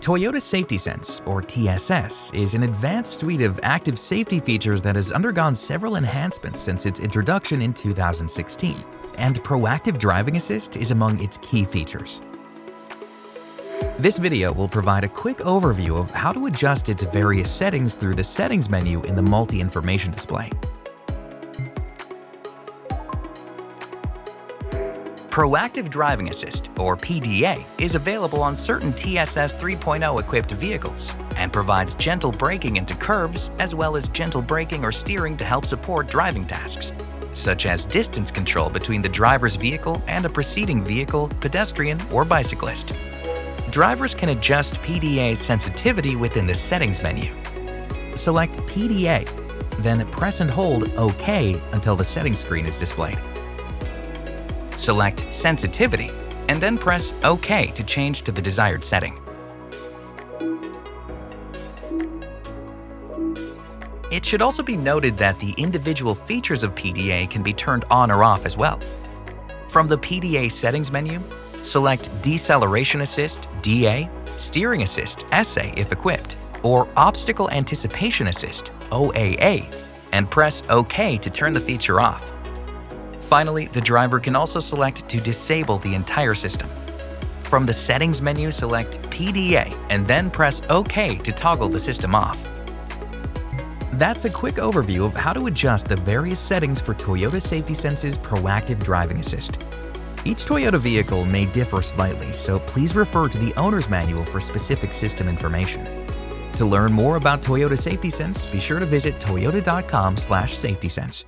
Toyota Safety Sense, or TSS, is an advanced suite of active safety features that has undergone several enhancements since its introduction in 2016, and Proactive Driving Assist is among its key features. This video will provide a quick overview of how to adjust its various settings through the Settings menu in the Multi-Information display. Proactive Driving Assist, or PDA, is available on certain TSS 3.0 equipped vehicles and provides gentle braking into curves as well as gentle braking or steering to help support driving tasks, such as distance control between the driver's vehicle and a preceding vehicle, pedestrian, or bicyclist. Drivers can adjust PDA's sensitivity within the Settings menu. Select PDA, then press and hold OK until the settings screen is displayed. Select Sensitivity, and then press OK to change to the desired setting. It should also be noted that the individual features of PDA can be turned on or off as well. From the PDA Settings menu, select Deceleration Assist, DA, Steering Assist, SA if equipped, or Obstacle Anticipation Assist, OAA, and press OK to turn the feature off. Finally, the driver can also select to disable the entire system. From the Settings menu, select PDA and then press OK to toggle the system off. That's a quick overview of how to adjust the various settings for Toyota Safety Sense's Proactive Driving Assist. Each Toyota vehicle may differ slightly, so please refer to the owner's manual for specific system information. To learn more about Toyota Safety Sense, be sure to visit toyota.com/safetysense.